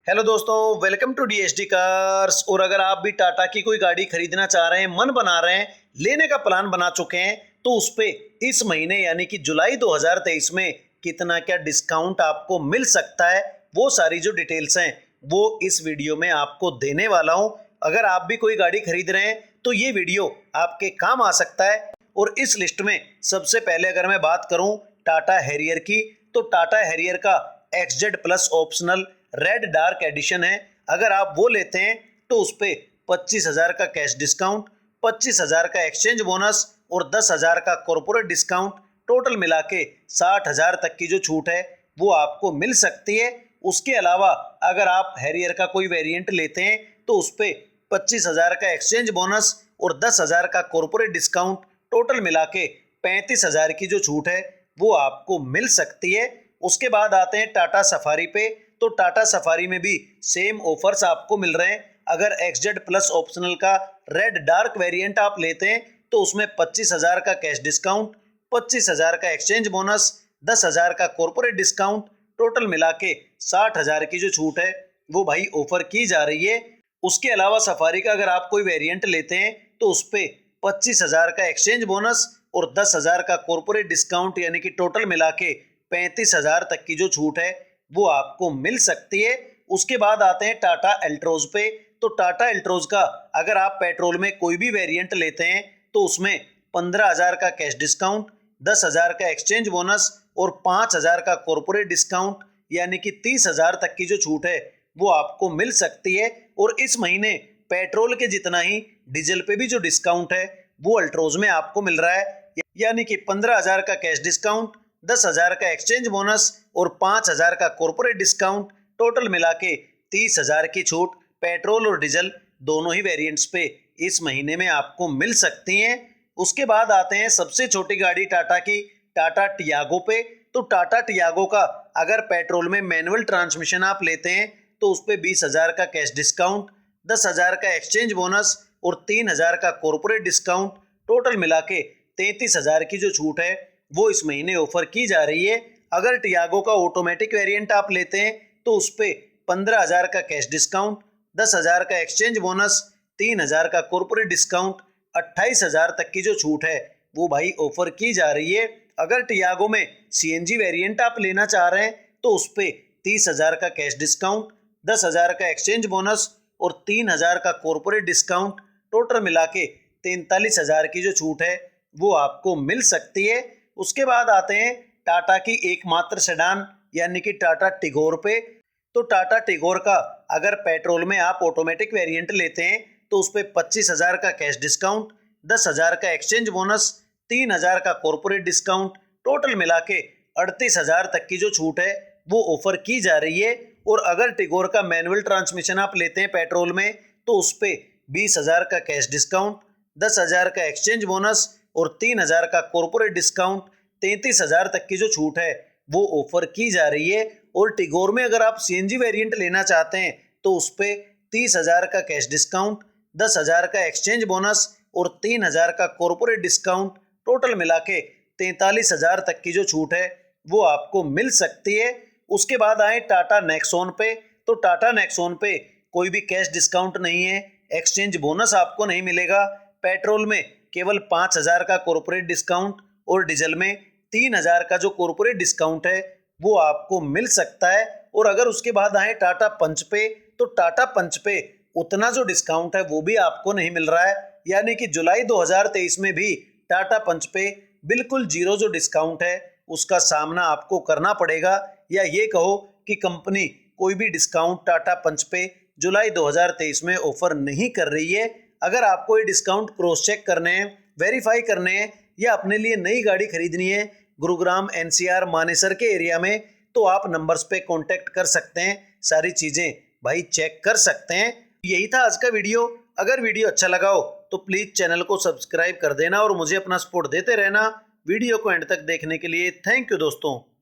Hello दोस्तों, welcome to DSD cars. और अगर आप भी टाटा की कोई गाड़ी खरीदना चाह रहे हैं, मन बना रहे हैं, लेने का प्लान बना चुके हैं, तो उस पे इस महीने यानी कि जुलाई 2023 में कितना क्या डिस्काउंट आपको मिल सकता है, वो सारी जो डिटेल्स हैं वो इस वीडियो में आपको देने वाला हूं। अगर आप भी कोई गाड़ी खरीद रहे हैं तो ये वीडियो आपके काम आ सकता है। और इस लिस्ट में सबसे पहले अगर मैं बात करूं टाटा हैरियर की, तो टाटा हैरियर का XZ plus optional red dark edition है। अगर आप वो लेते हैं तो उस पर 25,000 का कैश डिस्काउंट, 25,000 का एक्सचेंज बोनस और 10,000 का कॉर्पोरेट डिस्काउंट, टोटल मिला के 60,000 तक की जो छूट है वो आपको मिल सकती है। उसके अलावा अगर आप हैरियर का कोई वेरिएंट लेते हैं तो उस पर 25,000 का एक्सचेंज बोनस और 10,000 का कॉर्पोरेट डिस्काउंट, टोटल मिला के 35,000 की जो छूट है वो आपको मिल सकती है। उसके बाद आते हैं टाटा सफारी पे, तो टाटा सफारी में भी सेम ऑफर्स आपको मिल रहे हैं। अगर XZ प्लस ऑप्शनल का रेड डार्क वेरिएंट आप लेते हैं तो उसमें 25,000 का कैश डिस्काउंट, 25,000 का एक्सचेंज बोनस, 10,000 का कॉर्पोरेट डिस्काउंट, टोटल मिला के 60,000 की जो छूट है वो भाई ऑफर की जा रही है। उसके अलावा सफारी का अगर आप कोई वेरिएंट लेते हैं तो उस पर 25,000 का एक्सचेंज बोनस और 10,000 का कॉर्पोरेट डिस्काउंट यानी कि टोटल मिला के 35,000 तक की जो छूट है वो आपको मिल सकती है। उसके बाद आते हैं टाटा एल्ट्रोज पे, तो टाटा एल्ट्रोज का अगर आप पेट्रोल में कोई भी वेरिएंट लेते हैं तो उसमें 15,000 का कैश डिस्काउंट, 10,000 का एक्सचेंज बोनस और 5,000 का कॉर्पोरेट डिस्काउंट यानी कि 30,000 तक की जो छूट है वो आपको मिल सकती है। और इस महीने पेट्रोल के जितना ही डीजल पे भी जो डिस्काउंट है वो अल्ट्रोज में आपको मिल रहा है, यानी कि 15,000 का कैश डिस्काउंट, 10,000 का एक्सचेंज बोनस और 5,000 का कॉर्पोरेट डिस्काउंट, टोटल मिला के 30,000 की छूट पेट्रोल और डीजल दोनों ही वेरिएंट्स पे इस महीने में आपको मिल सकती हैं। उसके बाद आते हैं सबसे छोटी गाड़ी टाटा की, टाटा टियागो पे, तो टाटा टियागो का अगर पेट्रोल में मैनुअल ट्रांसमिशन आप लेते हैं तो उस पर 20,000 का कैश डिस्काउंट, 10,000 का एक्सचेंज बोनस और 3,000 का कॉर्पोरेट डिस्काउंट, टोटल मिला के 33,000 की जो छूट है वो इस महीने ऑफर की जा रही है। अगर टियागो का ऑटोमेटिक वेरिएंट आप लेते हैं तो उस पर 15,000 का कैश डिस्काउंट, 10,000 का एक्सचेंज बोनस, 3,000 का कॉर्पोरेट डिस्काउंट, 28,000 तक की जो छूट है वो भाई ऑफर की जा रही है। अगर टियागो में CNG वेरिएंट आप लेना चाह रहे हैं तो उस पर 30,000 का कैश डिस्काउंट, 10,000 का एक्सचेंज बोनस और 3,000 का कॉर्पोरेट डिस्काउंट, टोटल मिला के 43,000 की जो छूट है वो आपको मिल सकती है। उसके बाद आते हैं टाटा की एकमात्र सेडान यानी कि टाटा टिगोर पे, तो टाटा टिगोर का अगर पेट्रोल में आप ऑटोमेटिक वेरिएंट लेते हैं तो उस पर 25,000 का कैश डिस्काउंट, 10,000 का एक्सचेंज बोनस, 3,000 का कॉर्पोरेट डिस्काउंट, टोटल मिला के 38,000 तक की जो छूट है वो ऑफर की जा रही है। और अगर टिगोर का मैनुअल ट्रांसमिशन आप लेते हैं पेट्रोल में तो उस पर 20,000 का कैश डिस्काउंट, 10,000 का एक्सचेंज बोनस और 3,000 का कॉर्पोरेट डिस्काउंट, 33,000 तक की जो छूट है वो ऑफर की जा रही है। और टिगोर में अगर आप CNG वेरिएंट लेना चाहते हैं तो उस पर 30,000 का कैश डिस्काउंट, 10,000 का एक्सचेंज बोनस और 3,000 का कॉर्पोरेट डिस्काउंट, टोटल मिला के 43,000 तक की जो छूट है वो आपको मिल सकती है। उसके बाद आए टाटा नेक्सॉन पे, तो टाटा नेक्सॉन पे कोई भी कैश डिस्काउंट नहीं है, एक्सचेंज बोनस आपको नहीं मिलेगा। पेट्रोल में केवल 5,000 का कॉर्पोरेट डिस्काउंट और डीजल में 3,000 का जो कॉर्पोरेट डिस्काउंट है वो आपको मिल सकता है। और अगर उसके बाद आए टाटा पंच पे, तो टाटा पंच पे उतना जो डिस्काउंट है वो भी आपको नहीं मिल रहा है, यानी कि जुलाई 2023 में भी टाटा पंच पे बिल्कुल जीरो जो डिस्काउंट है उसका सामना आपको करना पड़ेगा। या ये कहो कि कंपनी कोई भी डिस्काउंट टाटा पंच पे जुलाई 2023 में ऑफर नहीं कर रही है। अगर आपको ये डिस्काउंट क्रॉस चेक करने हैं, वेरीफाई करने हैं या अपने लिए नई गाड़ी खरीदनी है गुरुग्राम NCR मानेसर के एरिया में, तो आप नंबर्स पे कांटेक्ट कर सकते हैं, सारी चीज़ें भाई चेक कर सकते हैं। यही था आज का वीडियो। अगर वीडियो अच्छा लगा हो तो प्लीज़ चैनल को सब्सक्राइब कर देना और मुझे अपना सपोर्ट देते रहना। वीडियो को एंड तक देखने के लिए थैंक यू दोस्तों।